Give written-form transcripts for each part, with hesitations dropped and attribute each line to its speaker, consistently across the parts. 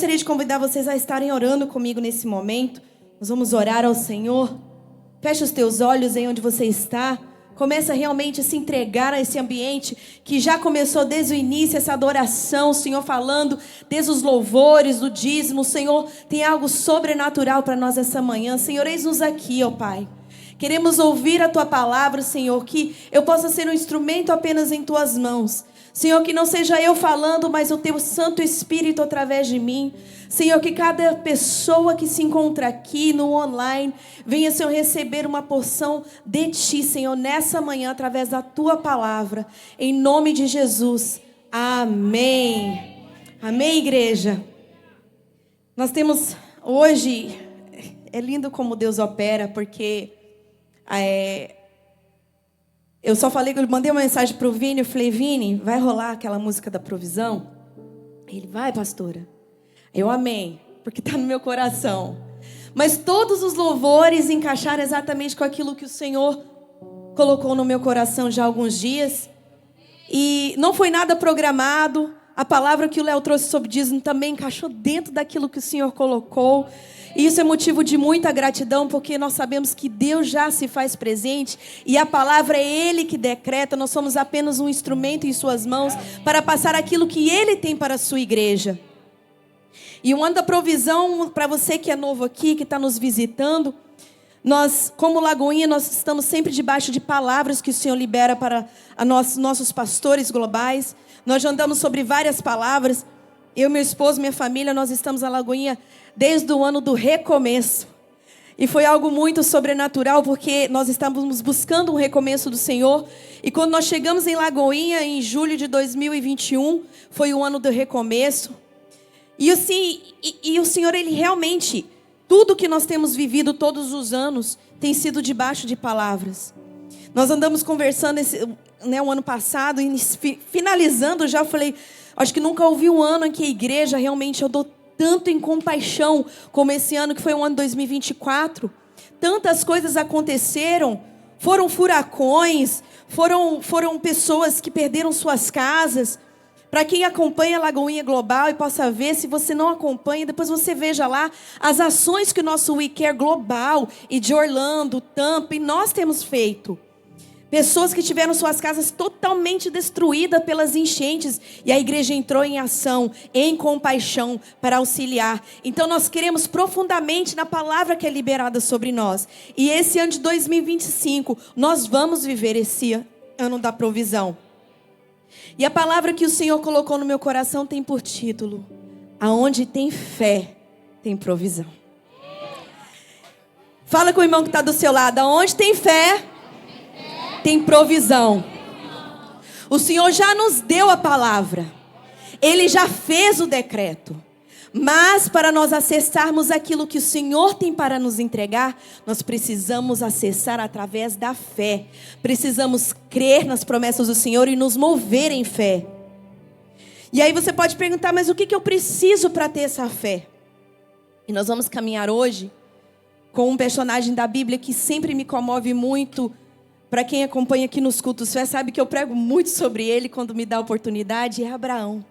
Speaker 1: Gostaria de convidar vocês a estarem orando comigo nesse momento. Nós vamos orar ao Senhor. Feche os teus olhos em onde você está. Começa realmente a se entregar a esse ambiente que já começou desde o início, essa adoração, o Senhor falando desde os louvores, do dízimo. O Senhor tem algo sobrenatural para nós essa manhã. Senhor, eis-nos aqui, ó Pai. Queremos ouvir a Tua palavra, Senhor, que eu possa ser um instrumento apenas em Tuas mãos. Senhor, que não seja eu falando, mas o Teu Santo Espírito através de mim. Senhor, que cada pessoa que se encontra aqui no online venha, Senhor, receber uma porção de Ti, Senhor, nessa manhã, através da Tua palavra. Em nome de Jesus. Amém. Amém, igreja. Nós temos hoje, é lindo como Deus opera, porque eu só falei, eu mandei uma mensagem para o Vini, eu falei, Vini, vai rolar aquela música da provisão? Ele, vai, pastora. Eu amei, porque está no meu coração. Mas todos os louvores encaixaram exatamente com aquilo que o Senhor colocou no meu coração já há alguns dias. E não foi nada programado. A palavra que o Léo trouxe sobre dízimo também encaixou dentro daquilo que o Senhor colocou. E isso é motivo de muita gratidão, porque nós sabemos que Deus já se faz presente e a palavra é Ele que decreta. Nós somos apenas um instrumento em suas mãos para passar aquilo que Ele tem para a sua igreja. E o ano da provisão, para você que é novo aqui, que está nos visitando, nós, como Lagoinha, nós estamos sempre debaixo de palavras que o Senhor libera para nossos pastores globais. Nós já andamos sobre várias palavras. Eu, meu esposo, minha família, nós estamos na Lagoinha desde o ano do recomeço. E foi algo muito sobrenatural, porque nós estávamos buscando um recomeço do Senhor. E quando nós chegamos em Lagoinha, em julho de 2021, foi o ano do recomeço. E assim, o Senhor, Ele realmente, tudo que nós temos vivido todos os anos, tem sido debaixo de palavras. Nós andamos conversando o ano passado, e finalizando já, eu falei, acho que nunca houve um ano em que a igreja realmente andou tanto em compaixão como esse ano, que foi o ano 2024. Tantas coisas aconteceram, foram furacões, foram pessoas que perderam suas casas. Para quem acompanha a Lagoinha Global e possa ver, se você não acompanha, depois você veja lá as ações que o nosso We Care Global e de Orlando, Tampa, e nós temos feito. Pessoas que tiveram suas casas totalmente destruídas pelas enchentes. E a igreja entrou em ação, em compaixão, para auxiliar. Então nós queremos profundamente na palavra que é liberada sobre nós. E esse ano de 2025, nós vamos viver esse ano da provisão. E a palavra que o Senhor colocou no meu coração tem por título: aonde tem fé, tem provisão. Fala com o irmão que está do seu lado: aonde tem fé, tem provisão. O Senhor já nos deu a palavra. Ele já fez o decreto. Mas para nós acessarmos aquilo que o Senhor tem para nos entregar, nós precisamos acessar através da fé. Precisamos crer nas promessas do Senhor e nos mover em fé. E aí você pode perguntar, mas o que eu preciso para ter essa fé? E nós vamos caminhar hoje com um personagem da Bíblia que sempre me comove muito. Para quem acompanha aqui nos cultos fé, sabe que eu prego muito sobre ele quando me dá a oportunidade, é Abraão.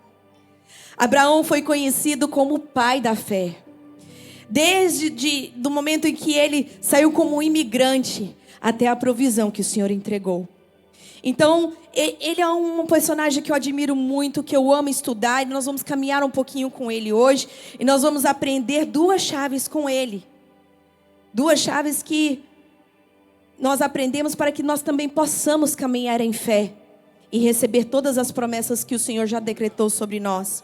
Speaker 1: Abraão foi conhecido como o pai da fé. Desde do momento em que ele saiu como um imigrante até a provisão que o Senhor entregou. Então, ele é um personagem que eu admiro muito, que eu amo estudar. E nós vamos caminhar um pouquinho com ele hoje. E nós vamos aprender duas chaves com ele. Duas chaves que nós aprendemos para que nós também possamos caminhar em fé e receber todas as promessas que o Senhor já decretou sobre nós.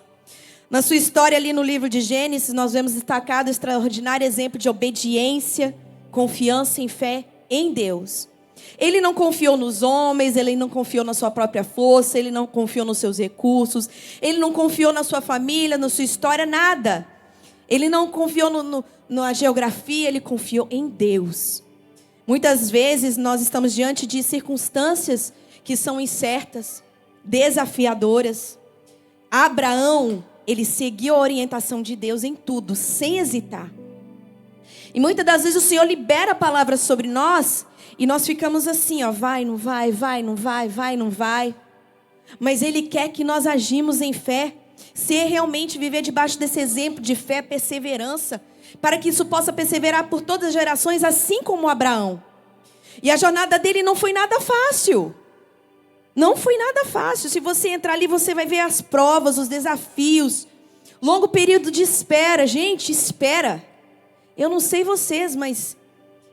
Speaker 1: Na sua história ali no livro de Gênesis, nós vemos destacado o extraordinário exemplo de obediência, confiança e fé em Deus. Ele não confiou nos homens, ele não confiou na sua própria força, ele não confiou nos seus recursos, ele não confiou na sua família, na sua história, nada. Ele não confiou na geografia, ele confiou em Deus. Muitas vezes nós estamos diante de circunstâncias que são incertas, desafiadoras. Abraão, ele seguiu a orientação de Deus em tudo, sem hesitar. E muitas das vezes o Senhor libera a palavra sobre nós e nós ficamos assim, ó, vai, não vai, vai, não vai, vai, não vai. Mas Ele quer que nós agimos em fé. ser realmente, viver debaixo desse exemplo de fé, perseverança, para que isso possa perseverar por todas as gerações, assim como Abraão. E a jornada dele não foi nada fácil. Não foi nada fácil. Se você entrar ali, você vai ver as provas, os desafios. Longo período de espera. Gente, espera. Eu não sei vocês, mas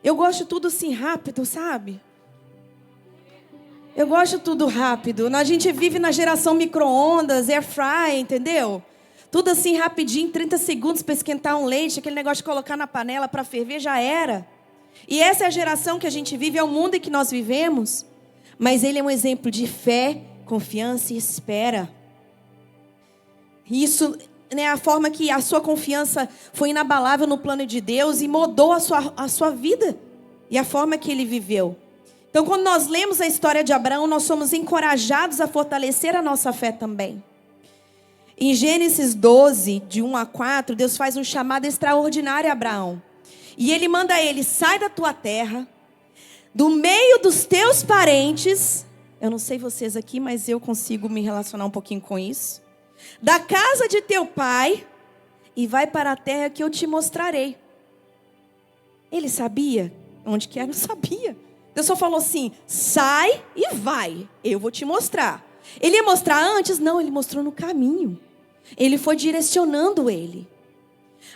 Speaker 1: eu gosto tudo assim rápido, sabe? Eu gosto tudo rápido. A gente vive na geração micro-ondas, air fry, entendeu? Tudo assim rapidinho, 30 segundos para esquentar um leite, aquele negócio de colocar na panela para ferver, já era. E essa é a geração que a gente vive, é o mundo em que nós vivemos. Mas ele é um exemplo de fé, confiança e espera. Isso é a forma que a sua confiança foi inabalável no plano de Deus e mudou a sua vida e a forma que ele viveu. Então, quando nós lemos a história de Abraão, nós somos encorajados a fortalecer a nossa fé também. Em Gênesis 12, de 1 a 4, Deus faz um chamado extraordinário a Abraão. E ele manda a ele: sai da tua terra, do meio dos teus parentes. Eu não sei vocês aqui, mas eu consigo me relacionar um pouquinho com isso. Da casa de teu pai, e vai para a terra que eu te mostrarei. Ele sabia onde que era? Não sabia. Deus só falou assim: sai e vai, eu vou te mostrar. Ele ia mostrar antes? Não, ele mostrou no caminho. Ele foi direcionando ele.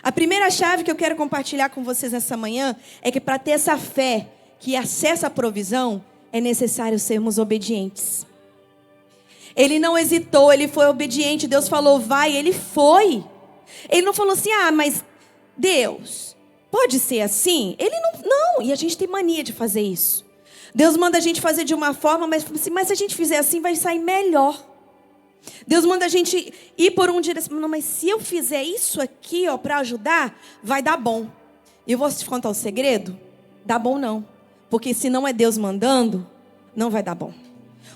Speaker 1: A primeira chave que eu quero compartilhar com vocês nessa manhã é que para ter essa fé que acessa a provisão, é necessário sermos obedientes. Ele não hesitou, ele foi obediente. Deus falou, vai, ele foi. Ele não falou assim, mas Deus, pode ser assim? Ele não, e a gente tem mania de fazer isso. Deus manda a gente fazer de uma forma, mas se a gente fizer assim, vai sair melhor. Deus manda a gente ir por um direção. Não, mas se eu fizer isso aqui, para ajudar, vai dar bom. E eu vou te contar um segredo? Dá bom não. Porque se não é Deus mandando, não vai dar bom.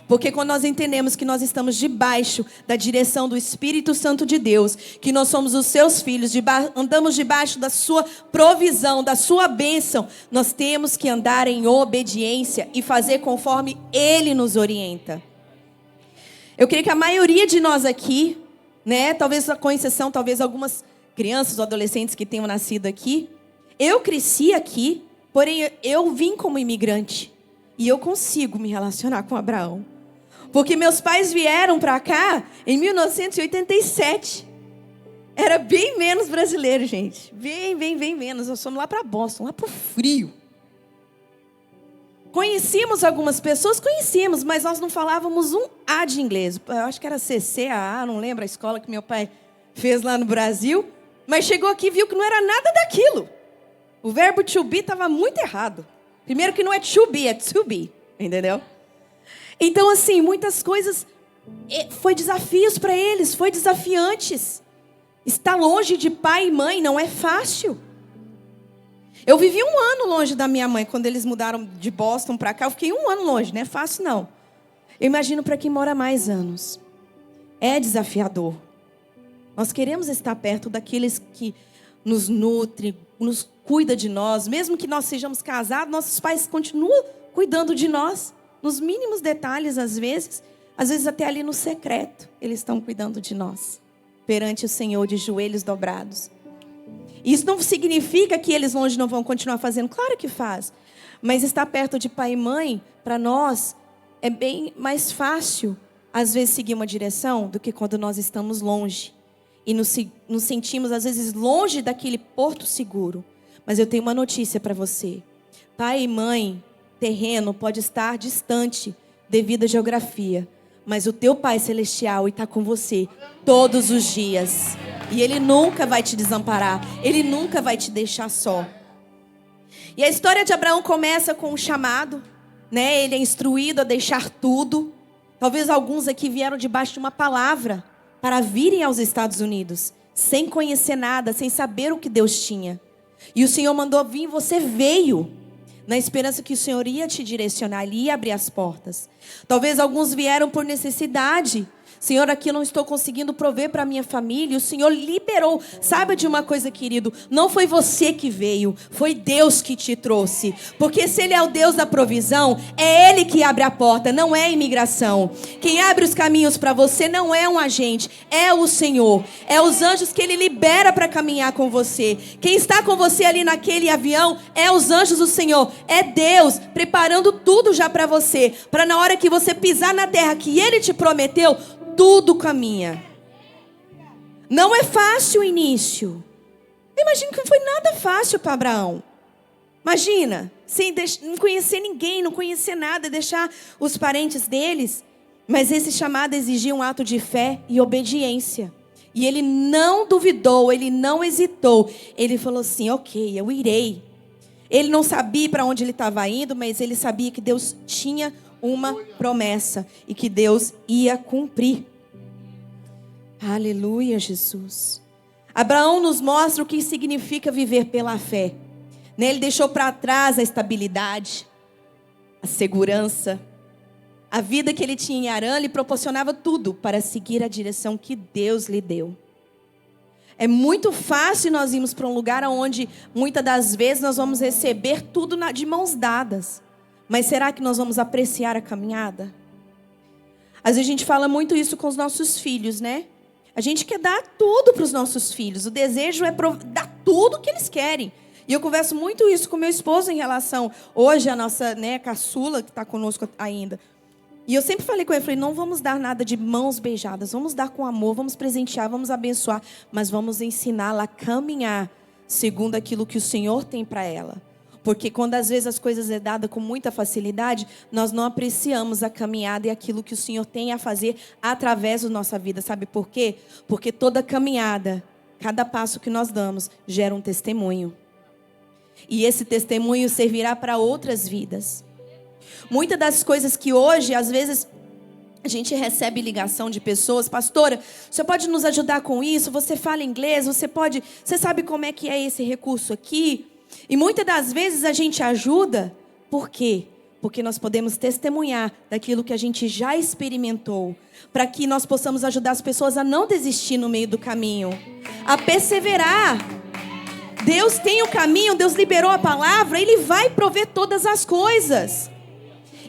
Speaker 1: Porque quando nós entendemos que nós estamos debaixo da direção do Espírito Santo de Deus, que nós somos os seus filhos, andamos debaixo da sua provisão, da sua bênção, nós temos que andar em obediência e fazer conforme Ele nos orienta. Eu creio que a maioria de nós aqui, talvez com exceção, talvez algumas crianças ou adolescentes que tenham nascido aqui, eu cresci aqui, porém eu vim como imigrante. E eu consigo me relacionar com Abraão. Porque meus pais vieram para cá em 1987. Era bem menos brasileiro, gente. Bem menos. Nós fomos lá para Boston, lá para o frio. Conhecíamos algumas pessoas, mas nós não falávamos um A de inglês. Eu acho que era CCAA, não lembro a escola que meu pai fez lá no Brasil. Mas chegou aqui e viu que não era nada daquilo. O verbo to be estava muito errado. Primeiro que não é to be, é to be. Entendeu? Então, assim, muitas coisas foi desafios para eles, foi desafiantes. Estar longe de pai e mãe não é fácil. Eu vivi 1 ano longe da minha mãe. Quando eles mudaram de Boston para cá, eu fiquei 1 ano longe. Não é fácil, não. Eu imagino para quem mora mais anos. É desafiador. Nós queremos estar perto daqueles que nos nutrem, nos cuida de nós. Mesmo que nós sejamos casados, nossos pais continuam cuidando de nós. Nos mínimos detalhes, às vezes até ali no secreto, eles estão cuidando de nós. Perante o Senhor, de joelhos dobrados. Isso não significa que eles longe não vão continuar fazendo. Claro que faz. Mas estar perto de pai e mãe, para nós, é bem mais fácil, às vezes, seguir uma direção do que quando nós estamos longe. E nos sentimos, às vezes, longe daquele porto seguro. Mas eu tenho uma notícia para você. Pai e mãe, terreno, pode estar distante devido à geografia. Mas o teu Pai Celestial está com você todos os dias. E Ele nunca vai te desamparar. Ele nunca vai te deixar só. E a história de Abraão começa com um chamado. Ele é instruído a deixar tudo. Talvez alguns aqui vieram debaixo de uma palavra para virem aos Estados Unidos. Sem conhecer nada, sem saber o que Deus tinha. E o Senhor mandou vir, você veio. Na esperança que o Senhor ia te direcionar, Ele ia abrir as portas. Talvez alguns vieram por necessidade. Senhor, aqui eu não estou conseguindo prover para a minha família. O Senhor liberou. Saiba de uma coisa, querido. Não foi você que veio. Foi Deus que te trouxe. Porque se Ele é o Deus da provisão, é Ele que abre a porta, não é a imigração. Quem abre os caminhos para você não é um agente, é o Senhor. É os anjos que Ele libera para caminhar com você. Quem está com você ali naquele avião é os anjos do Senhor. É Deus preparando tudo já para você. Para na hora que você pisar na terra que Ele te prometeu, tudo caminha. Não é fácil o início. Imagina que não foi nada fácil para Abraão. Imagina, não conhecer ninguém, não conhecer nada, deixar os parentes deles. Mas esse chamado exigia um ato de fé e obediência. E ele não duvidou, ele não hesitou. Ele falou assim, ok, eu irei. Ele não sabia para onde ele estava indo, mas ele sabia que Deus tinha uma promessa e que Deus ia cumprir. Aleluia, Jesus. Abraão nos mostra o que significa viver pela fé. Ele deixou para trás a estabilidade, a segurança. A vida que ele tinha em Harã lhe proporcionava tudo para seguir a direção que Deus lhe deu. É muito fácil nós irmos para um lugar onde muitas das vezes nós vamos receber tudo de mãos dadas. Mas será que nós vamos apreciar a caminhada? Às vezes a gente fala muito isso com os nossos filhos, né? A gente quer dar tudo para os nossos filhos. O desejo é dar tudo que eles querem. E eu converso muito isso com meu esposo em relação... Hoje a nossa caçula, que está conosco ainda. E eu sempre falei com ele, não vamos dar nada de mãos beijadas. Vamos dar com amor, vamos presentear, vamos abençoar. Mas vamos ensiná-la a caminhar segundo aquilo que o Senhor tem para ela. Porque quando às vezes as coisas é dada com muita facilidade, nós não apreciamos a caminhada e aquilo que o Senhor tem a fazer através da nossa vida. Sabe por quê? Porque toda caminhada, cada passo que nós damos, gera um testemunho. E esse testemunho servirá para outras vidas. Muitas das coisas que hoje, às vezes, a gente recebe ligação de pessoas, pastora, você pode nos ajudar com isso? Você fala inglês? Você sabe como é que é esse recurso aqui? E muitas das vezes a gente ajuda, por quê? Porque nós podemos testemunhar daquilo que a gente já experimentou, para que nós possamos ajudar as pessoas a não desistir no meio do caminho, a perseverar. Deus tem o caminho, Deus liberou a palavra, Ele vai prover todas as coisas.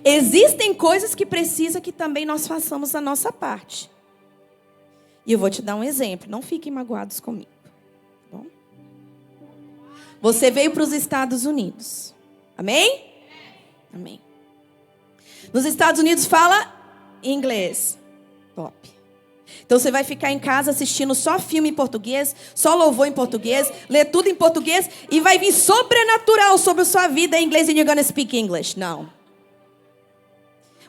Speaker 1: Existem coisas que precisa que também nós façamos a nossa parte. E eu vou te dar um exemplo, não fiquem magoados comigo. Tá bom? Você veio para os Estados Unidos. Amém? Amém. Nos Estados Unidos fala inglês. Top. Então você vai ficar em casa assistindo só filme em português, só louvor em português, ler tudo em português e vai vir sobrenatural sobre a sua vida em inglês and you're gonna speak English. Não.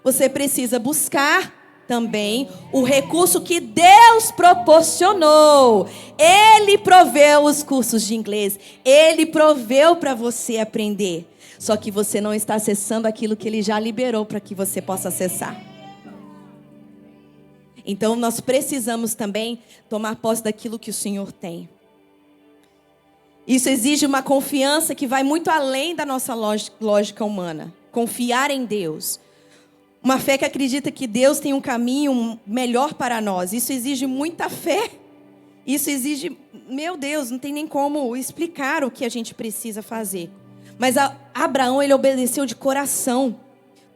Speaker 1: Você precisa buscar também o recurso que Deus proporcionou. Ele proveu os cursos de inglês. Ele proveu para você aprender. Só que você não está acessando aquilo que Ele já liberou para que você possa acessar. Então nós precisamos também tomar posse daquilo que o Senhor tem. Isso exige uma confiança que vai muito além da nossa lógica humana. Confiar em Deus. Uma fé que acredita que Deus tem um caminho melhor para nós. Isso exige muita fé. Isso exige... Meu Deus, não tem nem como explicar o que a gente precisa fazer. Mas Abraão, ele obedeceu de coração.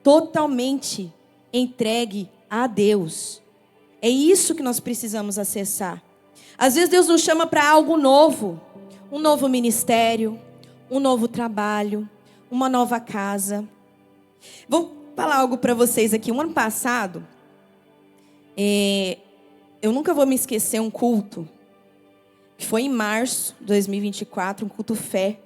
Speaker 1: Totalmente entregue a Deus. É isso que nós precisamos acessar. Às vezes Deus nos chama para algo novo. Um novo ministério. Um novo trabalho. Uma nova casa. Vou falar algo para vocês aqui. Um ano passado, eu nunca vou me esquecer um culto, que foi em março de 2024, um culto fé,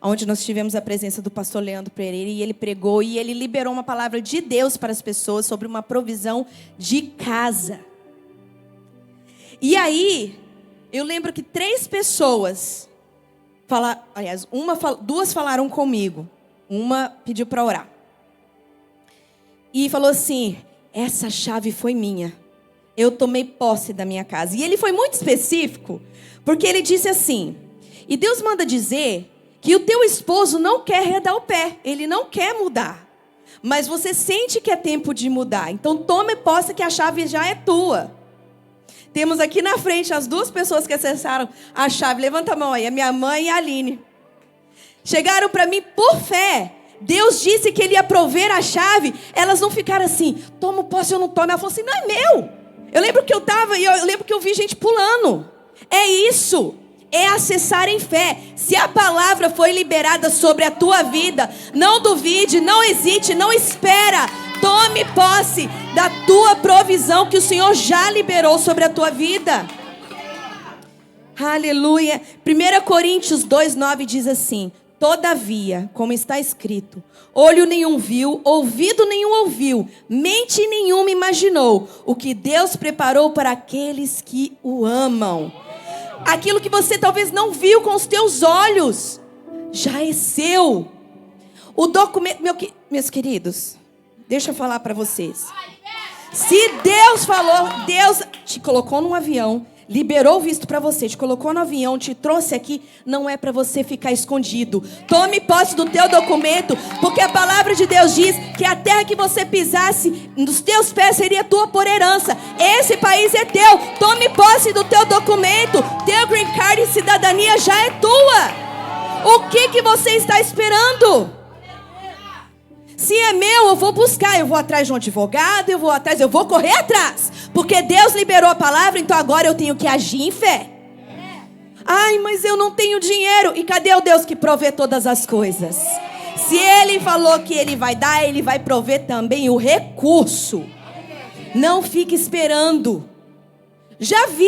Speaker 1: onde nós tivemos a presença do pastor Leandro Pereira, e ele pregou, e ele liberou uma palavra de Deus para as pessoas, sobre uma provisão de casa. E aí, eu lembro que 3 pessoas, duas falaram comigo, uma pediu para orar. E falou assim, essa chave foi minha. Eu tomei posse da minha casa. E ele foi muito específico, porque ele disse assim, e Deus manda dizer que o teu esposo não quer arredar o pé, ele não quer mudar. Mas você sente que é tempo de mudar. Então tome posse que a chave já é tua. Temos aqui na frente as duas pessoas que acessaram a chave. Levanta a mão aí, a minha mãe e a Aline. Chegaram para mim por fé. Deus disse que Ele ia prover a chave. Elas não ficaram assim, tomo posse ou não tomo. Ela falou assim, não é meu. Eu lembro que eu estava e eu lembro que eu vi gente pulando. É isso. É acessar em fé. Se a palavra foi liberada sobre a tua vida, não duvide, não hesite, não espera. Tome posse da tua provisão que o Senhor já liberou sobre a tua vida. Aleluia. 1 Coríntios 2:9 diz assim: todavia, como está escrito, olho nenhum viu, ouvido nenhum ouviu, mente nenhuma imaginou o que Deus preparou para aqueles que o amam. Aquilo que você talvez não viu com os teus olhos, já é seu. O documento, meus queridos, deixa eu falar para vocês. Se Deus falou, Deus te colocou num avião, liberou o visto para você, te colocou no avião, te trouxe aqui, não é para você ficar escondido. Tome posse do teu documento, porque a palavra de Deus diz que a terra que você pisasse, nos teus pés seria tua por herança. Esse país é teu. Tome posse do teu documento. Teu green card e cidadania já é tua. O que você está esperando? Se é meu, eu vou buscar, eu vou atrás de um advogado, eu vou correr atrás. Porque Deus liberou a palavra, então agora eu tenho que agir em fé. Ai, mas eu não tenho dinheiro. E cadê o Deus que provê todas as coisas? Se Ele falou que Ele vai dar, Ele vai prover também o recurso. Não fique esperando. Já vi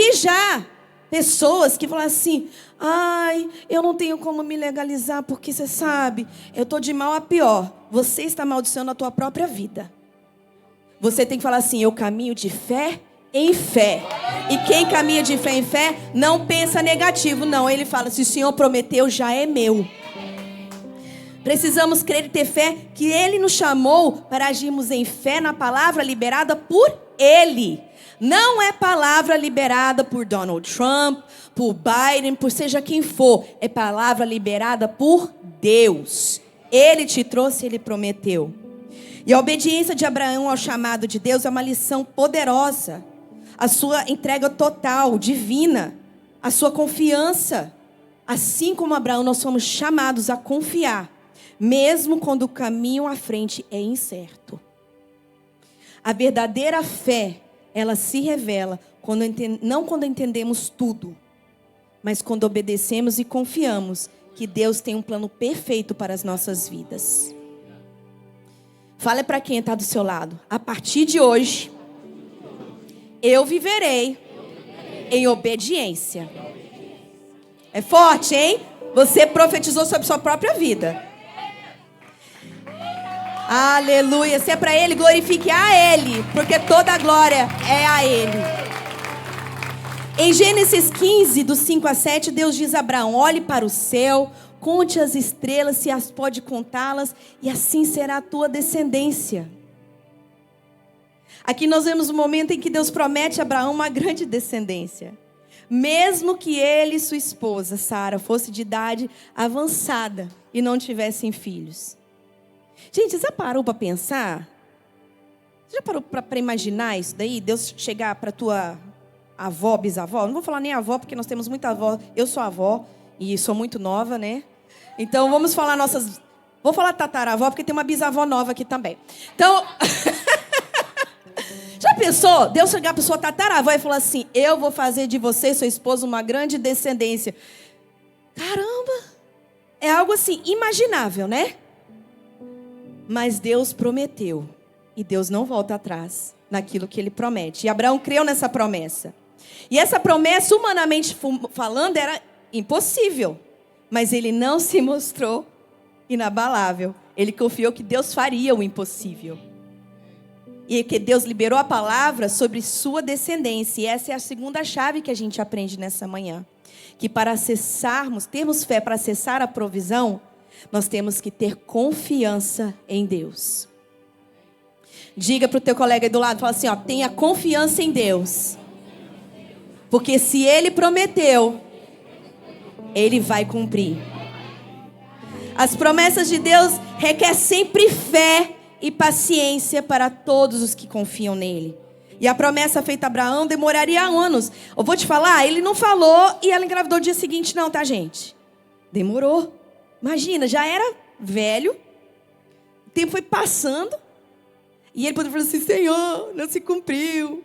Speaker 1: pessoas que falam assim: ai, eu não tenho como me legalizar, porque você sabe, eu estou de mal a pior. Você está amaldiçoando a tua própria vida. Você tem que falar assim: eu caminho de fé em fé. E quem caminha de fé em fé não pensa negativo, não. Ele fala: se o Senhor prometeu, já é meu. Precisamos crer e ter fé que Ele nos chamou para agirmos em fé na palavra liberada por Ele. Não é palavra liberada por Donald Trump, por Biden, por seja quem for. É palavra liberada por Deus. Ele te trouxe, Ele prometeu. E a obediência de Abraão ao chamado de Deus é uma lição poderosa. A sua entrega total, divina. A sua confiança. Assim como Abraão, nós somos chamados a confiar, mesmo quando o caminho à frente é incerto. A verdadeira fé, ela se revela não quando entendemos tudo, mas quando obedecemos e confiamos que Deus tem um plano perfeito para as nossas vidas. Fala para quem está do seu lado: a partir de hoje, eu viverei em obediência. É forte, hein? Você profetizou sobre sua própria vida. Aleluia. Se é para Ele, glorifique a Ele, porque toda a glória é a Ele. Em Gênesis 15, do 5 a 7, Deus diz a Abraão: olhe para o céu, conte as estrelas, se as pode contá-las, e assim será a tua descendência. Aqui nós vemos o momento em que Deus promete a Abraão uma grande descendência. Mesmo que ele e sua esposa, Sara, fosse de idade avançada e não tivessem filhos. Gente, você já parou para pensar? Você já parou para imaginar isso daí? Deus chegar para tua avó, bisavó? Não vou falar nem avó, porque nós temos muita avó. Eu sou avó e sou muito nova, né? Então vamos falar nossas... Vou falar tataravó, porque tem uma bisavó nova aqui também. Então... Já pensou? Deus chegar para sua tataravó e falar assim: eu vou fazer de você e sua esposa uma grande descendência. Caramba! É algo assim, imaginável, né? Mas Deus prometeu. E Deus não volta atrás naquilo que Ele promete. E Abraão creu nessa promessa. E essa promessa, humanamente falando, era impossível. Mas ele não se mostrou inabalável. Ele confiou que Deus faria o impossível. E que Deus liberou a palavra sobre sua descendência. E essa é a segunda chave que a gente aprende nessa manhã. Que para acessarmos, termos fé para acessar a provisão, nós temos que ter confiança em Deus. Diga para o teu colega aí do lado, fala assim, ó, tenha confiança em Deus. Porque se Ele prometeu, Ele vai cumprir. As promessas de Deus requerem sempre fé e paciência para todos os que confiam nele. E a promessa feita a Abraão demoraria anos. Eu vou te falar, ele não falou e ela engravidou no dia seguinte não, tá, gente? Demorou. Imagina, já era velho, o tempo foi passando, e ele poderia falar assim, Senhor, não se cumpriu,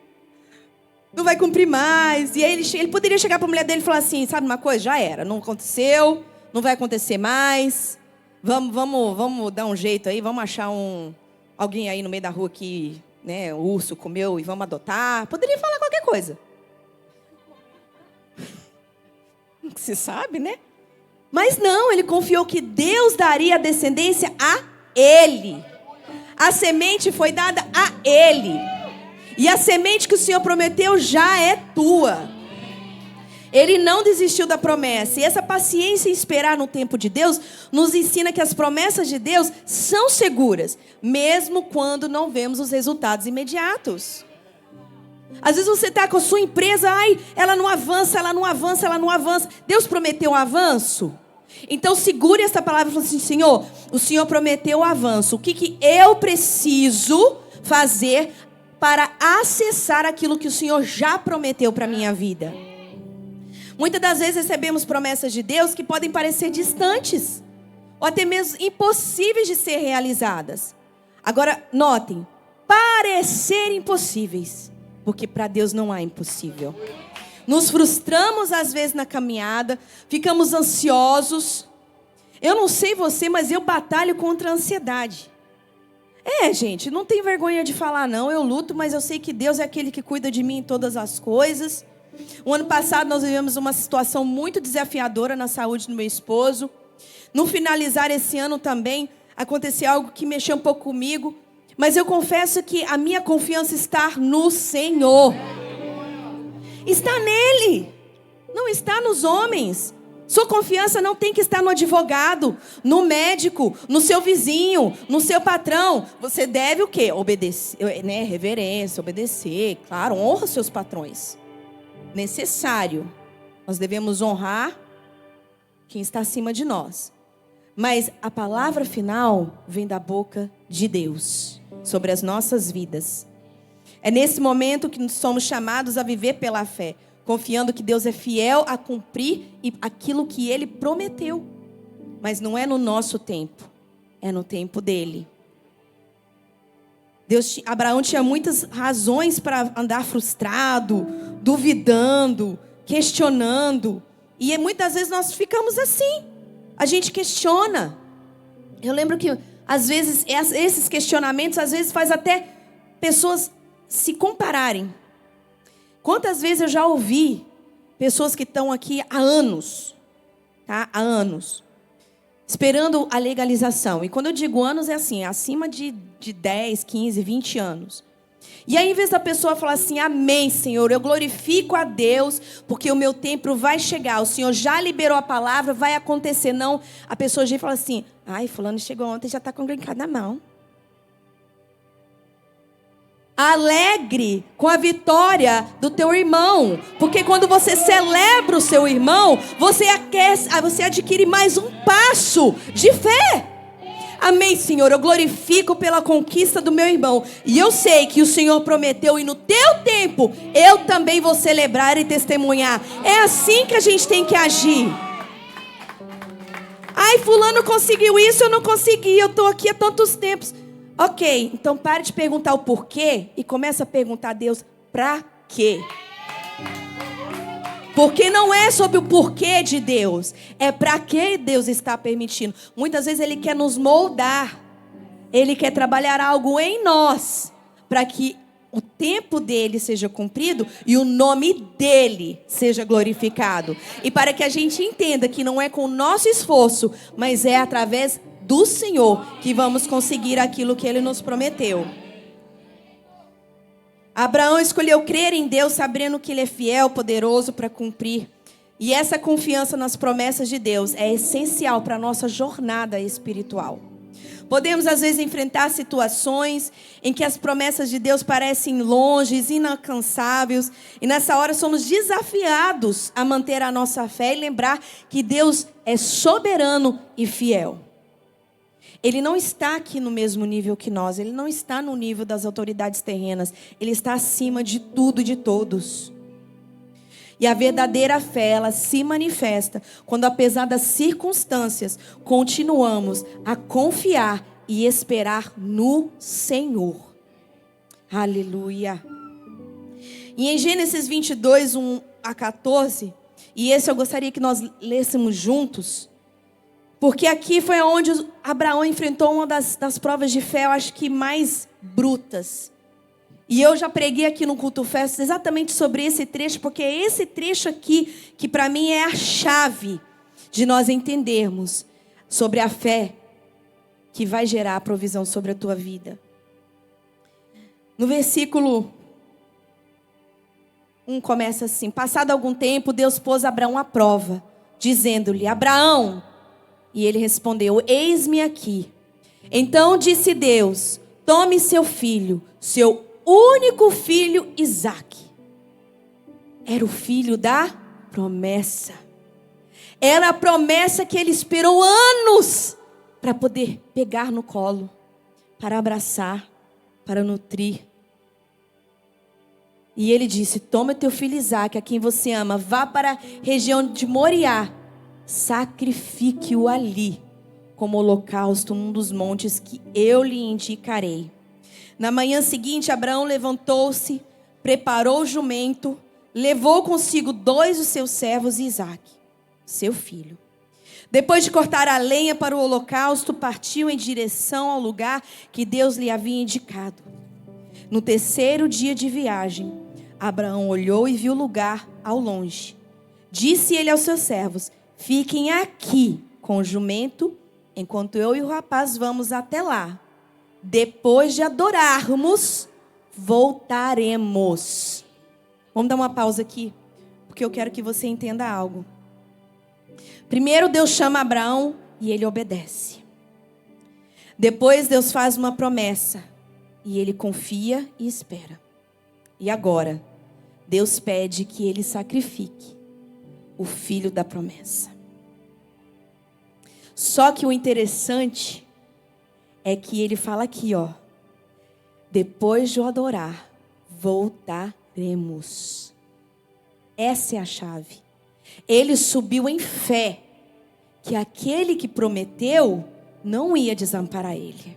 Speaker 1: não vai cumprir mais. E aí ele poderia chegar para a mulher dele e falar assim, sabe uma coisa? Já era, não aconteceu, não vai acontecer mais, vamos dar um jeito aí, vamos achar alguém aí no meio da rua que, né, o urso comeu e vamos adotar. Poderia falar qualquer coisa. Você sabe, né? Mas não, ele confiou que Deus daria a descendência a ele. A semente foi dada a ele. E a semente que o Senhor prometeu já é tua. Ele não desistiu da promessa. E essa paciência em esperar no tempo de Deus nos ensina que as promessas de Deus são seguras, mesmo quando não vemos os resultados imediatos. Às vezes você está com a sua empresa, ela não avança, ela não avança, ela não avança. Deus prometeu um avanço? Então segure essa palavra e fale assim, Senhor, o Senhor prometeu o avanço. O que eu preciso fazer para acessar aquilo que o Senhor já prometeu para a minha vida? Muitas das vezes recebemos promessas de Deus que podem parecer distantes, ou até mesmo impossíveis de ser realizadas. Agora, notem, parecer impossíveis, porque para Deus não há impossível. Nos frustramos às vezes na caminhada, ficamos ansiosos. Eu não sei você, mas eu batalho contra a ansiedade. Gente, não tem vergonha de falar não, eu luto, mas eu sei que Deus é aquele que cuida de mim em todas as coisas. O ano passado nós vivemos uma situação muito desafiadora na saúde do meu esposo. No finalizar esse ano também, aconteceu algo que mexeu um pouco comigo. Mas eu confesso que a minha confiança está no Senhor. Está nele, não está nos homens. Sua confiança não tem que estar no advogado, no médico, no seu vizinho, no seu patrão. Você deve o quê? Obedecer, né? Reverência, obedecer. Claro, honra seus patrões. Necessário. Nós devemos honrar quem está acima de nós. Mas a palavra final vem da boca de Deus sobre as nossas vidas. É nesse momento que somos chamados a viver pela fé, confiando que Deus é fiel a cumprir aquilo que Ele prometeu. Mas não é no nosso tempo, é no tempo dEle. Abraão tinha muitas razões para andar frustrado, duvidando, questionando. E muitas vezes nós ficamos assim. A gente questiona. Eu lembro que às vezes esses questionamentos às vezes faz até pessoas se compararem. Quantas vezes eu já ouvi pessoas que estão aqui há anos, tá? Há anos, esperando a legalização. E quando eu digo anos é assim, acima de 10, 15, 20 anos. E aí, em vez da pessoa falar assim, amém, Senhor, eu glorifico a Deus, porque o meu tempo vai chegar, o Senhor já liberou a palavra, vai acontecer. Não, a pessoa já fala assim, fulano chegou ontem, já está com o green card na mão. Alegre com a vitória do teu irmão, porque quando você celebra o seu irmão, você adquire mais um passo de fé. Amém, Senhor, eu glorifico pela conquista do meu irmão. E eu sei que o Senhor prometeu e no teu tempo eu também vou celebrar e testemunhar. É assim que a gente tem que agir. Fulano conseguiu isso, eu não consegui, eu estou aqui há tantos tempos. Ok, então pare de perguntar o porquê e começa a perguntar a Deus, para quê? Porque não é sobre o porquê de Deus, é para que Deus está permitindo. Muitas vezes Ele quer nos moldar, Ele quer trabalhar algo em nós, para que o tempo dEle seja cumprido e o nome dEle seja glorificado. E para que a gente entenda que não é com o nosso esforço, mas é através do Senhor que vamos conseguir aquilo que Ele nos prometeu. Abraão escolheu crer em Deus, sabendo que Ele é fiel, poderoso para cumprir. E essa confiança nas promessas de Deus é essencial para a nossa jornada espiritual. Podemos às vezes enfrentar situações em que as promessas de Deus parecem longes, inalcançáveis. E nessa hora somos desafiados a manter a nossa fé e lembrar que Deus é soberano e fiel. Ele não está aqui no mesmo nível que nós. Ele não está no nível das autoridades terrenas. Ele está acima de tudo e de todos. E a verdadeira fé, ela se manifesta quando, apesar das circunstâncias, continuamos a confiar e esperar no Senhor. Aleluia. E em Gênesis 22, 1 a 14, e esse eu gostaria que nós lêssemos juntos, porque aqui foi onde Abraão enfrentou uma das provas de fé, eu acho que mais brutas. E eu já preguei aqui no Culto Festa exatamente sobre esse trecho, porque é esse trecho aqui que para mim é a chave de nós entendermos sobre a fé que vai gerar a provisão sobre a tua vida. No versículo 1 começa assim: passado algum tempo, Deus pôs Abraão à prova, dizendo-lhe: Abraão. E ele respondeu: eis-me aqui. Então disse Deus: tome seu filho, seu único filho Isaque. Era o filho da promessa. Era a promessa que ele esperou anos para poder pegar no colo, para abraçar, para nutrir. E ele disse: toma teu filho Isaque, a quem você ama, vá para a região de Moriá, sacrifique-o ali, como holocausto num dos montes que eu lhe indicarei. Na manhã seguinte, Abraão levantou-se, preparou o jumento, levou consigo 2 dos seus servos e Isaque, seu filho. Depois de cortar a lenha para o holocausto, partiu em direção ao lugar que Deus lhe havia indicado. No 3º dia de viagem, Abraão olhou e viu o lugar ao longe. Disse ele aos seus servos: fiquem aqui com o jumento, enquanto eu e o rapaz vamos até lá. Depois de adorarmos, voltaremos. Vamos dar uma pausa aqui, porque eu quero que você entenda algo. Primeiro Deus chama Abraão e ele obedece. Depois Deus faz uma promessa e ele confia e espera. E agora, Deus pede que ele sacrifique o filho da promessa. Só que o interessante é que ele fala aqui, ó: depois de o adorar, voltaremos. Essa é a chave. Ele subiu em fé que aquele que prometeu não ia desamparar ele.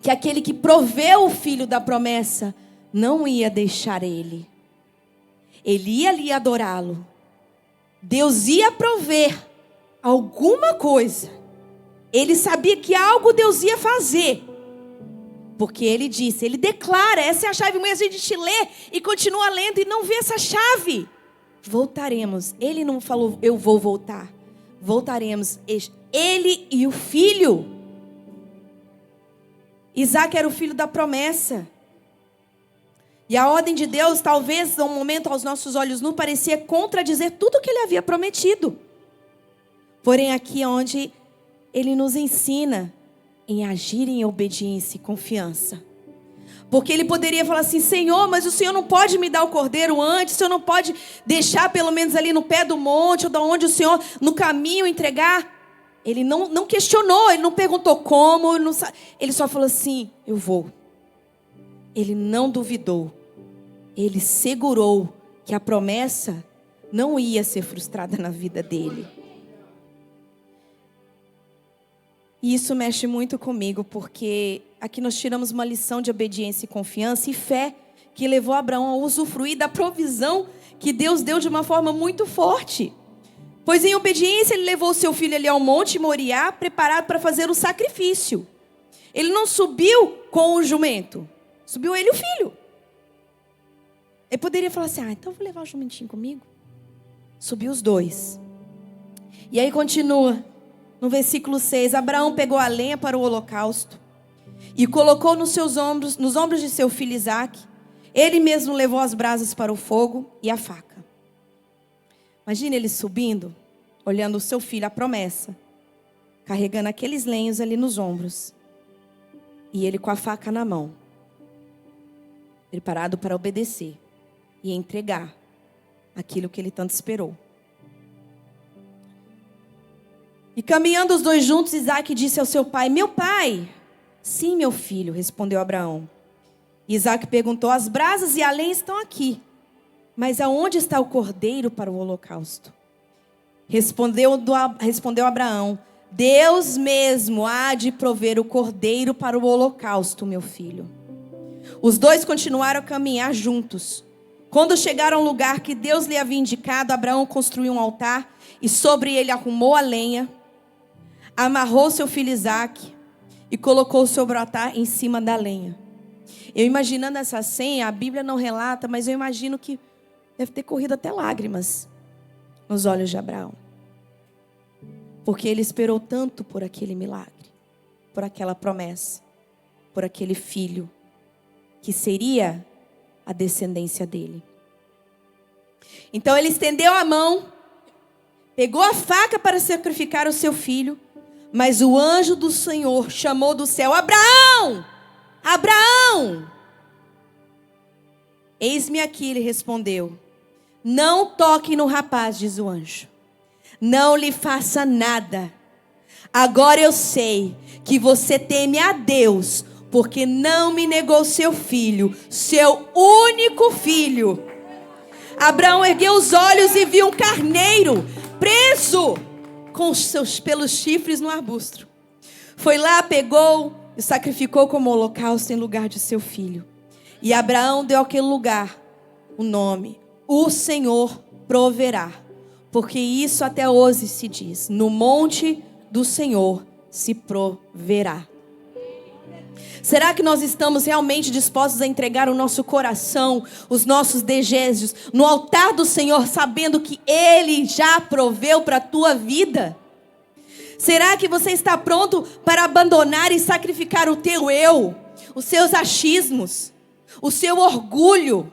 Speaker 1: Que aquele que proveu o filho da promessa não ia deixar ele. Ele ia ali adorá-lo. Deus ia prover alguma coisa. Ele sabia que algo Deus ia fazer. Porque ele disse, ele declara, essa é a chave. Mas a gente lê e continua lendo e não vê essa chave. Voltaremos. Ele não falou, eu vou voltar. Voltaremos. Ele e o filho. Isaque era o filho da promessa. E a ordem de Deus, talvez, no momento, aos nossos olhos nu, parecia contradizer tudo o que ele havia prometido. Porém, aqui é onde ele nos ensina em agir em obediência e confiança. Porque ele poderia falar assim: Senhor, mas o Senhor não pode me dar o cordeiro antes, o Senhor não pode deixar pelo menos ali no pé do monte, ou de onde o Senhor, no caminho, entregar. Ele não questionou, ele não perguntou como, ele só falou assim: eu vou. Ele não duvidou. Ele segurou que a promessa não ia ser frustrada na vida dele. E isso mexe muito comigo, porque aqui nós tiramos uma lição de obediência e confiança e fé que levou Abraão a usufruir da provisão que Deus deu de uma forma muito forte. Pois em obediência ele levou o seu filho ali ao monte Moriá, preparado para fazer o sacrifício. Ele não subiu com o jumento, subiu ele e o filho. Ele poderia falar assim: então eu vou levar o jumentinho comigo. Subiu os 2. E aí continua. No versículo 6, Abraão pegou a lenha para o holocausto e colocou nos ombros de seu filho Isaque. Ele mesmo levou as brasas para o fogo e a faca. Imagina ele subindo, olhando o seu filho, a promessa, carregando aqueles lenhos ali nos ombros. E ele com a faca na mão, preparado para obedecer e entregar aquilo que ele tanto esperou. E caminhando os dois juntos, Isaque disse ao seu pai: meu pai. Sim, meu filho, respondeu Abraão. Isaque perguntou: as brasas e a lenha estão aqui, mas aonde está o cordeiro para o holocausto? Respondeu Abraão: Deus mesmo há de prover o cordeiro para o holocausto, meu filho. Os dois continuaram a caminhar juntos. Quando chegaram ao lugar que Deus lhe havia indicado, Abraão construiu um altar e sobre ele arrumou a lenha, amarrou seu filho Isaque e colocou sobre o altar em cima da lenha. Eu imaginando essa cena, a Bíblia não relata, mas eu imagino que deve ter corrido até lágrimas nos olhos de Abraão. Porque ele esperou tanto por aquele milagre, por aquela promessa, por aquele filho que seria a descendência dele. Então ele estendeu a mão, pegou a faca para sacrificar o seu filho, mas o anjo do Senhor chamou do céu: Abraão! Abraão! Eis-me aqui, ele respondeu. Não toque no rapaz, diz o anjo. Não lhe faça nada. Agora eu sei que você teme a Deus, porque não me negou seu filho, seu único filho. Abraão ergueu os olhos e viu um carneiro preso com pelos chifres no arbusto. Foi lá, pegou e sacrificou como holocausto em lugar de seu filho. E Abraão deu àquele lugar o nome: o Senhor proverá. Porque isso até hoje se diz: no monte do Senhor se proverá. Será que nós estamos realmente dispostos a entregar o nosso coração, os nossos desejos no altar do Senhor, sabendo que Ele já proveu para a tua vida? Será que você está pronto para abandonar e sacrificar o teu eu, os seus achismos, o seu orgulho?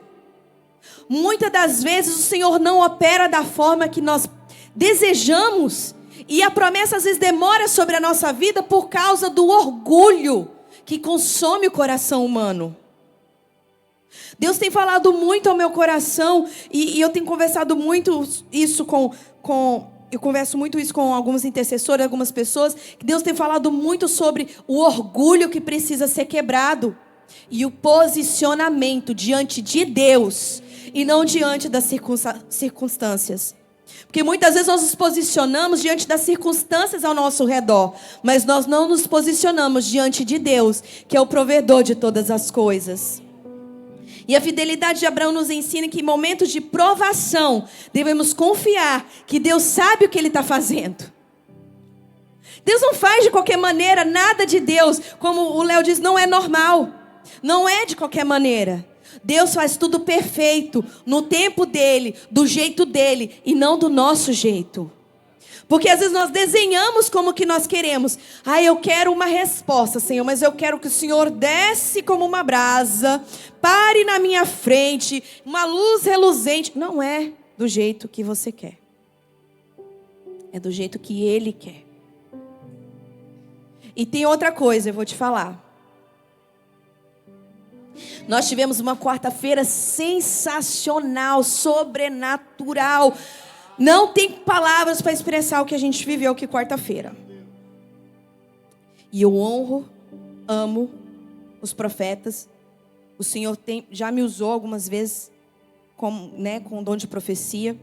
Speaker 1: Muitas das vezes o Senhor não opera da forma que nós desejamos, e a promessa às vezes demora sobre a nossa vida por causa do orgulho que consome o coração humano. Deus tem falado muito ao meu coração, e eu tenho conversado muito isso eu converso muito isso com alguns intercessores, algumas pessoas, que Deus tem falado muito sobre o orgulho que precisa ser quebrado, e o posicionamento diante de Deus, e não diante das circunstâncias. Porque muitas vezes nós nos posicionamos diante das circunstâncias ao nosso redor, mas nós não nos posicionamos diante de Deus, que é o provedor de todas as coisas. E a fidelidade de Abraão nos ensina que em momentos de provação, devemos confiar que Deus sabe o que Ele está fazendo. Deus não faz de qualquer maneira, nada de Deus, como o Léo diz, não é normal. Não é de qualquer maneira. Deus faz tudo perfeito, no tempo dEle, do jeito dEle, e não do nosso jeito. Porque às vezes nós desenhamos como que nós queremos. Eu quero uma resposta, Senhor, mas eu quero que o Senhor desce como uma brasa, pare na minha frente, uma luz reluzente. Não é do jeito que você quer. É do jeito que Ele quer. E tem outra coisa, eu vou te falar. Nós tivemos uma quarta-feira sensacional, sobrenatural. Não tem palavras para expressar o que a gente viveu aqui quarta-feira. E eu honro, amo os profetas. O Senhor já me usou algumas vezes com o dom de profecia.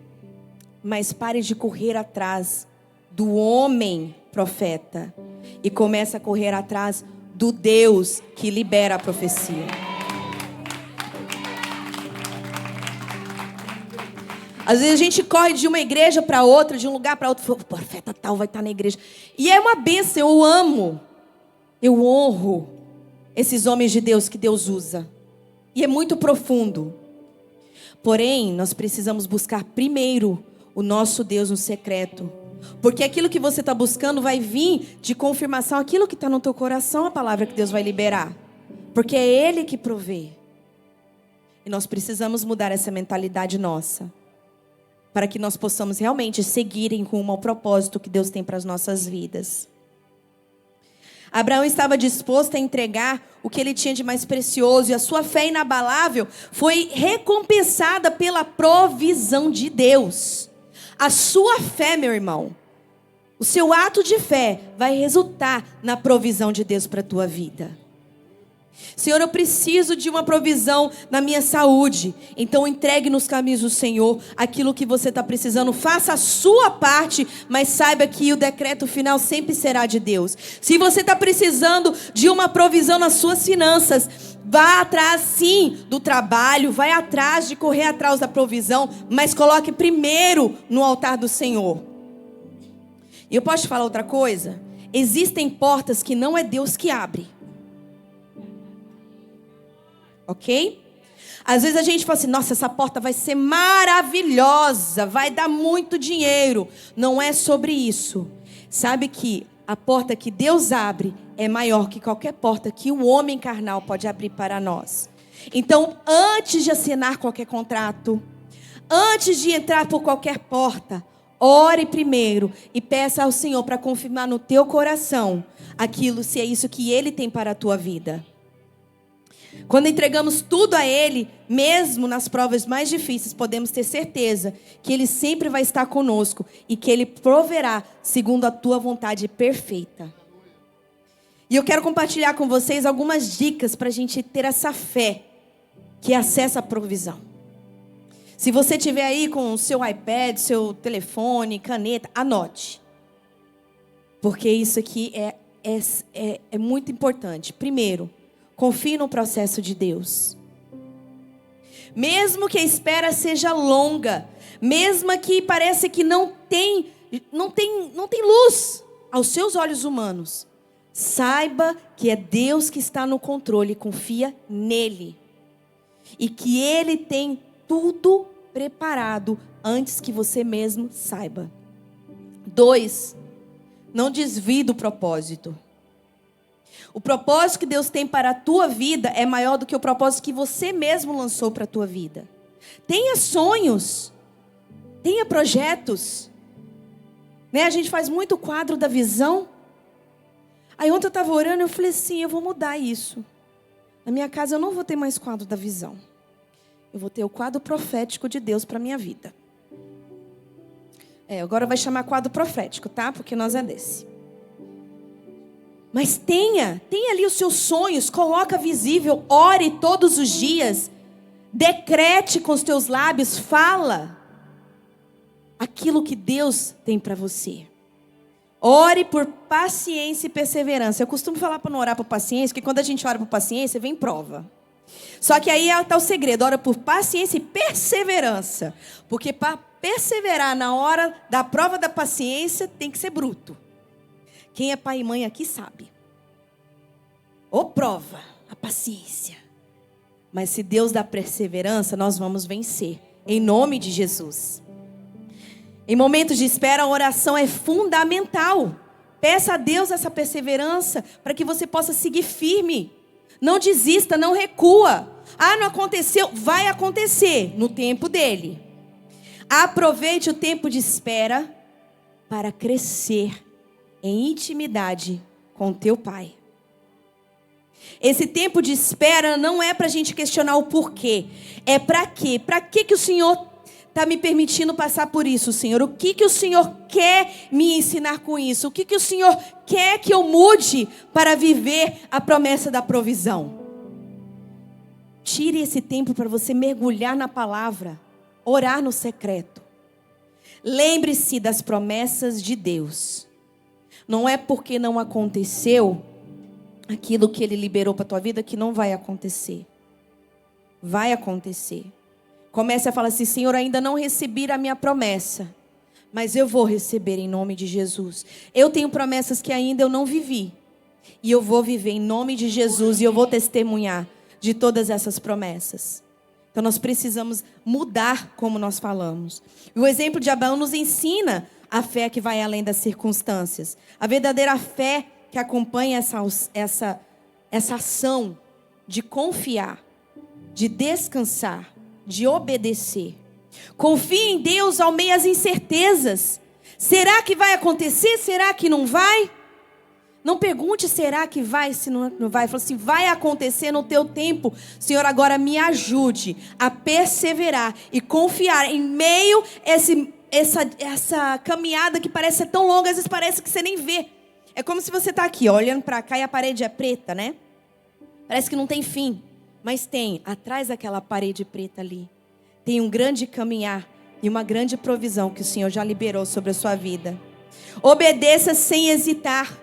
Speaker 1: Mas pare de correr atrás do homem profeta e comece a correr atrás do Deus que libera a profecia. Às vezes a gente corre de uma igreja para outra, de um lugar para outro. O profeta tal vai estar na igreja. E é uma bênção, eu amo. Eu honro esses homens de Deus que Deus usa. E é muito profundo. Porém, nós precisamos buscar primeiro o nosso Deus no secreto. Porque aquilo que você está buscando vai vir de confirmação. Aquilo que está no teu coração, a palavra que Deus vai liberar. Porque é Ele que provê. E nós precisamos mudar essa mentalidade nossa, para que nós possamos realmente seguir em rumo ao propósito que Deus tem para as nossas vidas. Abraão estava disposto a entregar o que ele tinha de mais precioso, e a sua fé inabalável foi recompensada pela provisão de Deus. A sua fé, meu irmão, O seu ato de fé vai resultar na provisão de Deus para a tua vida. Senhor, eu preciso de uma provisão na minha saúde. Então entregue nos caminhos do Senhor aquilo que você está precisando. Faça a sua parte, mas saiba que o decreto final sempre será de Deus. Se você está precisando de uma provisão nas suas finanças, vá atrás sim do trabalho, vai atrás de correr atrás da provisão, mas coloque primeiro no altar do Senhor. E eu posso te falar outra coisa? Existem portas que não é Deus que abre. Ok? Às vezes a gente fala assim, nossa, essa porta vai ser maravilhosa, vai dar muito dinheiro. Não é sobre isso. Sabe que a porta que Deus abre é maior que qualquer porta que o homem carnal pode abrir para nós. Então, antes de assinar qualquer contrato, antes de entrar por qualquer porta, ore primeiro e peça ao Senhor para confirmar no teu coração aquilo, se é isso que Ele tem para a tua vida. Quando entregamos tudo a Ele, mesmo nas provas mais difíceis, podemos ter certeza que Ele sempre vai estar conosco e que Ele proverá segundo a tua vontade perfeita. E eu quero compartilhar com vocês algumas dicas para a gente ter essa fé que acessa a provisão. Se você tiver aí com o seu iPad, seu telefone, caneta, anote. Porque isso aqui é muito importante. Primeiro, confie no processo de Deus. Mesmo que a espera seja longa, mesmo que pareça que não tem luz aos seus olhos humanos, saiba que é Deus que está no controle, confia nele. E que Ele tem tudo preparado antes que você mesmo saiba. 2, não desvie do propósito. O propósito que Deus tem para a tua vida é maior do que o propósito que você mesmo lançou para a tua vida. Tenha sonhos, tenha projetos. Né? A gente faz muito quadro da visão. Aí ontem eu estava orando e eu falei assim, eu vou mudar isso. Na minha casa eu não vou ter mais quadro da visão. Eu vou ter o quadro profético de Deus para a minha vida. Agora vai chamar quadro profético, tá? Porque nós é desse. Mas tenha ali os seus sonhos, coloca visível, ore todos os dias, decrete com os teus lábios, fala aquilo que Deus tem para você. Ore por paciência e perseverança. Eu costumo falar para não orar por paciência, porque quando a gente ora por paciência, vem prova. Só que aí está o segredo, ora por paciência e perseverança. Porque para perseverar na hora da prova da paciência, tem que ser bruto. Quem é pai e mãe aqui sabe. Ou prova a paciência. Mas se Deus dá perseverança, nós vamos vencer. Em nome de Jesus. Em momentos de espera, a oração é fundamental. Peça a Deus essa perseverança para que você possa seguir firme. Não desista, não recua. Ah, não aconteceu? Vai acontecer no tempo dele. Aproveite o tempo de espera para crescer em intimidade com teu Pai. Esse tempo de espera não é para a gente questionar o porquê. É para quê? Para que o Senhor está me permitindo passar por isso, Senhor? O que o Senhor quer me ensinar com isso? O que o Senhor quer que eu mude para viver a promessa da provisão? Tire esse tempo para você mergulhar na palavra, orar no secreto. Lembre-se das promessas de Deus. Não é porque não aconteceu aquilo que Ele liberou para a tua vida que não vai acontecer. Vai acontecer. Comece a falar assim, Senhor, ainda não recebi a minha promessa, mas eu vou receber em nome de Jesus. Eu tenho promessas que ainda eu não vivi. E eu vou viver em nome de Jesus e eu vou testemunhar de todas essas promessas. Então nós precisamos mudar como nós falamos. E o exemplo de Abraão nos ensina a fé que vai além das circunstâncias. A verdadeira fé que acompanha essa ação de confiar, de descansar, de obedecer. Confie em Deus ao meio das incertezas. Será que vai acontecer? Será que não vai? Não pergunte será que vai, se não vai. Fala assim, vai acontecer no teu tempo. Senhor, agora me ajude a perseverar e confiar em meio a essa caminhada que parece ser tão longa, às vezes parece que você nem vê. É como se você está aqui, ó, olhando para cá e a parede é preta, né? Parece que não tem fim, mas tem. Atrás daquela parede preta ali, tem um grande caminhar e uma grande provisão que o Senhor já liberou sobre a sua vida. Obedeça sem hesitar.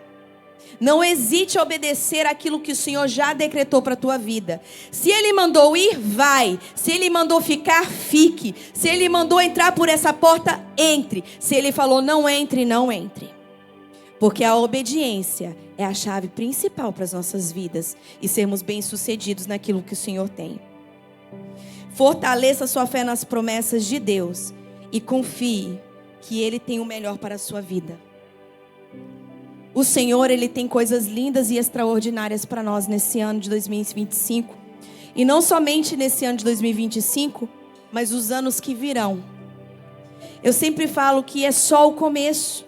Speaker 1: Não hesite a obedecer aquilo que o Senhor já decretou para a tua vida. Se Ele mandou ir, vai. Se Ele mandou ficar, fique. Se Ele mandou entrar por essa porta, entre. Se Ele falou não entre, não entre. Porque a obediência é a chave principal para as nossas vidas e sermos bem-sucedidos naquilo que o Senhor tem. Fortaleça sua fé nas promessas de Deus e confie que Ele tem o melhor para a sua vida. O Senhor, Ele tem coisas lindas e extraordinárias para nós nesse ano de 2025. E não somente nesse ano de 2025, mas os anos que virão. Eu sempre falo que é só o começo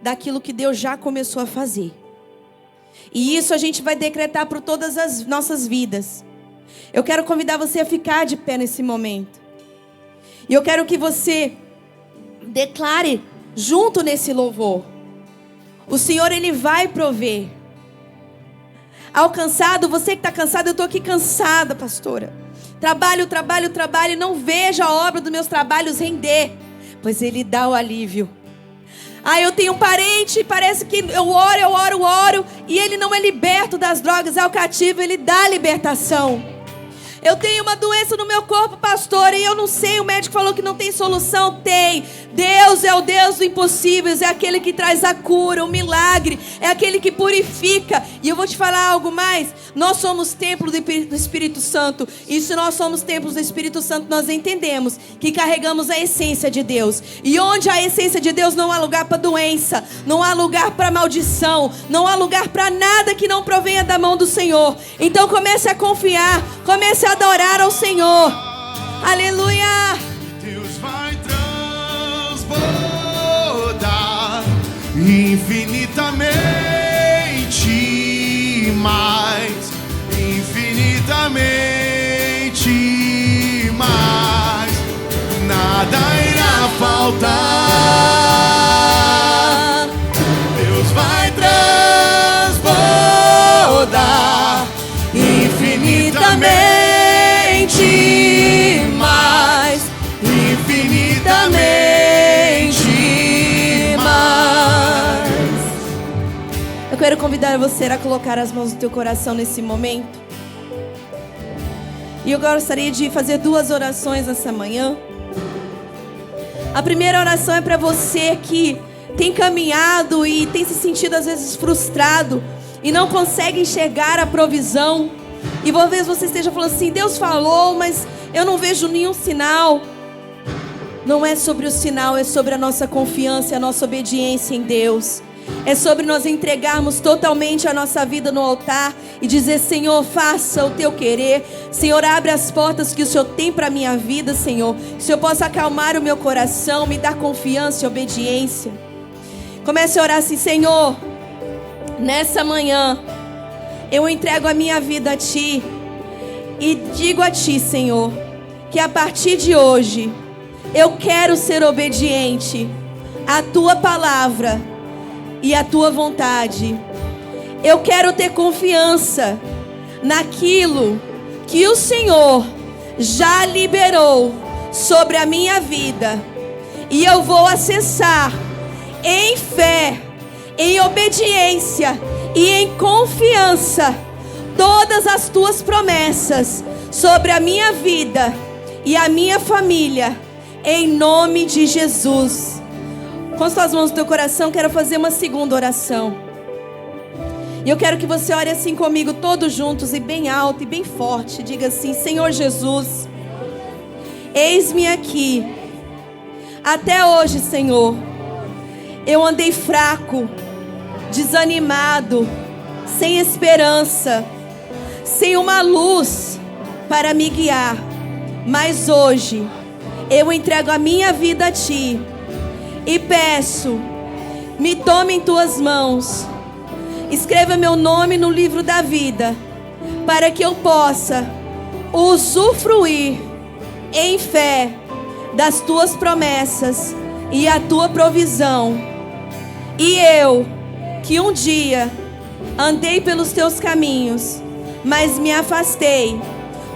Speaker 1: daquilo que Deus já começou a fazer. E isso a gente vai decretar por todas as nossas vidas. Eu quero convidar você a ficar de pé nesse momento. E eu quero que você declare junto nesse louvor. O Senhor, Ele vai prover. Cansado, você que está cansado, eu estou aqui cansada, pastora. Trabalho, não vejo a obra dos meus trabalhos render. Pois Ele dá o alívio. Eu tenho um parente, parece que eu oro, e ele não é liberto das drogas, é o cativo, Ele dá a libertação. Eu tenho uma doença no meu corpo, pastor, e eu não sei, o médico falou que não tem solução. Tem. Deus é o Deus do impossível, é aquele que traz a cura, o milagre, é aquele que purifica. E eu vou te falar algo mais, nós somos templos do Espírito Santo, e se nós somos templos do Espírito Santo, nós entendemos que carregamos a essência de Deus. E onde há a essência de Deus, não há lugar para doença, não há lugar para maldição, não há lugar para nada que não provenha da mão do Senhor. Então comece a confiar, comece a adorar ao Senhor. Aleluia.
Speaker 2: Deus vai transbordar infinitamente mais, infinitamente mais. Nada irá faltar. Deus vai transbordar infinitamente mais, infinitamente mais.
Speaker 1: Eu quero convidar você a colocar as mãos no teu coração nesse momento. E eu gostaria de fazer 2 orações nessa manhã. A primeira oração é para você que tem caminhado e tem se sentido às vezes frustrado e não consegue enxergar a provisão. E talvez você esteja falando assim, Deus falou, mas eu não vejo nenhum sinal. Não é sobre o sinal, é sobre a nossa confiança, a nossa obediência em Deus. É sobre nós entregarmos totalmente a nossa vida no altar e dizer, Senhor, faça o teu querer. Senhor, abre as portas que o Senhor tem para a minha vida, Senhor. Que o Senhor possa acalmar o meu coração, me dar confiança e obediência. Comece a orar assim, Senhor, nessa manhã eu entrego a minha vida a Ti e digo a Ti, Senhor, que a partir de hoje eu quero ser obediente à Tua palavra e à Tua vontade. Eu quero ter confiança naquilo que o Senhor já liberou sobre a minha vida. E eu vou acessar em fé, em obediência e em confiança todas as Tuas promessas sobre a minha vida e a minha família, em nome de Jesus. Com as tuas mãos no teu coração, quero fazer uma segunda oração. E eu quero que você ore assim comigo, todos juntos e bem alto e bem forte. Diga assim, Senhor Jesus, eis-me aqui. Até hoje, Senhor, eu andei fraco, desanimado, sem esperança, sem uma luz para me guiar. Mas hoje eu entrego a minha vida a Ti e peço, me tome em Tuas mãos, escreva meu nome no livro da vida, para que eu possa usufruir em fé das Tuas promessas e a tua provisão. E eu, que um dia andei pelos teus caminhos, mas me afastei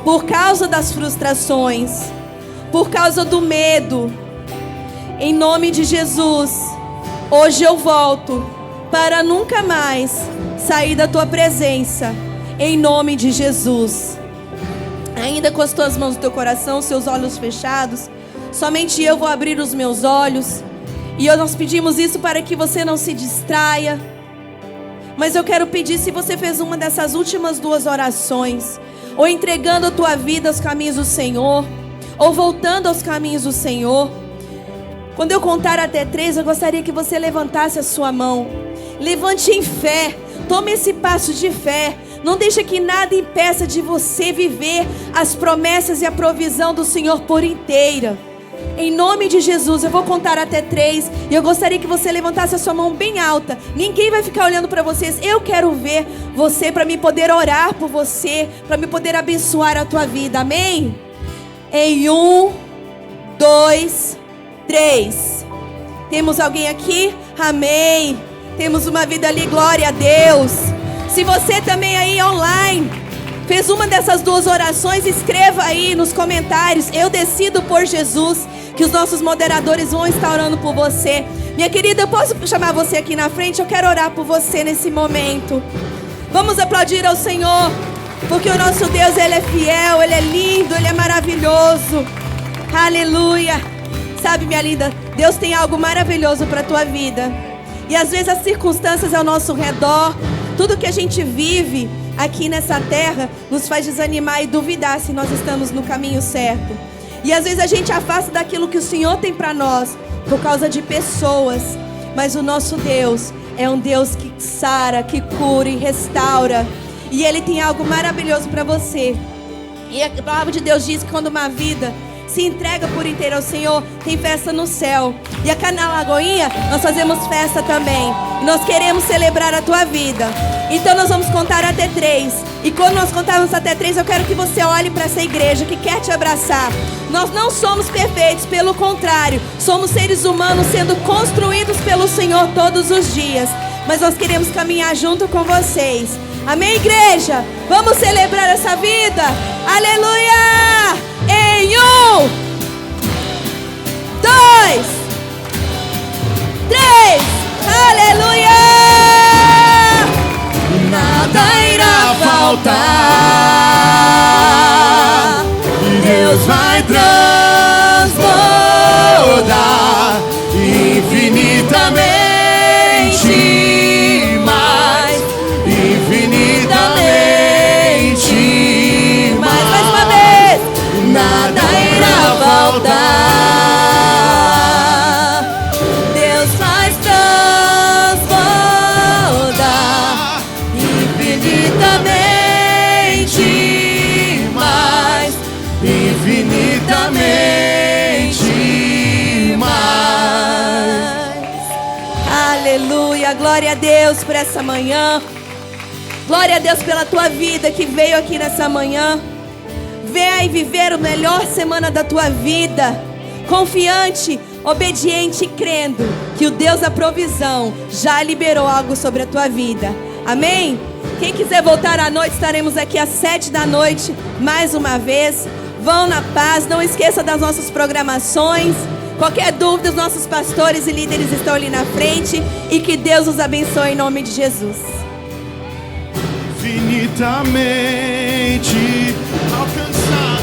Speaker 1: por causa das frustrações, por causa do medo. Em nome de Jesus, hoje eu volto para nunca mais sair da tua presença. Em nome de Jesus. Ainda com as tuas mãos no teu coração, seus olhos fechados, somente eu vou abrir os meus olhos. E nós pedimos isso para que você não se distraia. Mas eu quero pedir, se você fez uma dessas últimas duas orações, ou entregando a tua vida aos caminhos do Senhor, ou voltando aos caminhos do Senhor, quando eu contar até 3, eu gostaria que você levantasse a sua mão. Levante em fé. Tome esse passo de fé. Não deixe que nada impeça de você viver as promessas e a provisão do Senhor por inteira. Em nome de Jesus, eu vou contar até 3. E eu gostaria que você levantasse a sua mão bem alta. Ninguém vai ficar olhando para vocês. Eu quero ver você para me poder orar por você, para me poder abençoar a tua vida. Amém? Em 1, 2, 3. Temos alguém aqui? Amém. Temos uma vida ali, glória a Deus. Se você também aí online fez uma dessas duas orações, escreva aí nos comentários: eu decido por Jesus, que os nossos moderadores vão estar orando por você. Minha querida, eu posso chamar você aqui na frente? Eu quero orar por você nesse momento. Vamos aplaudir ao Senhor, porque o nosso Deus, Ele é fiel, Ele é lindo, Ele é maravilhoso. Aleluia. Sabe, minha linda, Deus tem algo maravilhoso para a tua vida. E às vezes as circunstâncias ao nosso redor, tudo que a gente vive aqui nessa terra, nos faz desanimar e duvidar se nós estamos no caminho certo. E às vezes a gente afasta daquilo que o Senhor tem para nós, por causa de pessoas. Mas o nosso Deus é um Deus que sara, que cura e restaura. E Ele tem algo maravilhoso para você. E a palavra de Deus diz que quando uma vida se entrega por inteiro ao Senhor, tem festa no céu. E aqui na Lagoinha nós fazemos festa também. E nós queremos celebrar a tua vida. Então nós vamos contar até 3. E quando nós contarmos até 3, eu quero que você olhe para essa igreja que quer te abraçar. Nós não somos perfeitos, pelo contrário, somos seres humanos sendo construídos pelo Senhor todos os dias. Mas nós queremos caminhar junto com vocês. Amém, igreja? Vamos celebrar essa vida. Aleluia! Em 1, 2, 3. Aleluia!
Speaker 2: Nada irá faltar. Deus vai transbordar infinitamente mais, infinitamente mais.
Speaker 1: Mais uma vez.
Speaker 2: Nada irá faltar.
Speaker 1: Deus faz transbordar
Speaker 2: Infinitamente mais, infinitamente mais.
Speaker 1: Aleluia, glória a Deus por essa manhã. Glória a Deus pela tua vida que veio aqui nessa manhã. Venha e viver a melhor semana da tua vida, confiante, obediente e crendo que o Deus da provisão já liberou algo sobre a tua vida. Amém? Quem quiser voltar à noite, estaremos aqui às 7 da noite mais uma vez. Vão na paz, não esqueça das nossas programações. Qualquer dúvida, os nossos pastores e líderes estão ali na frente. E que Deus os abençoe em nome de Jesus.
Speaker 2: Infinitamente alcançado.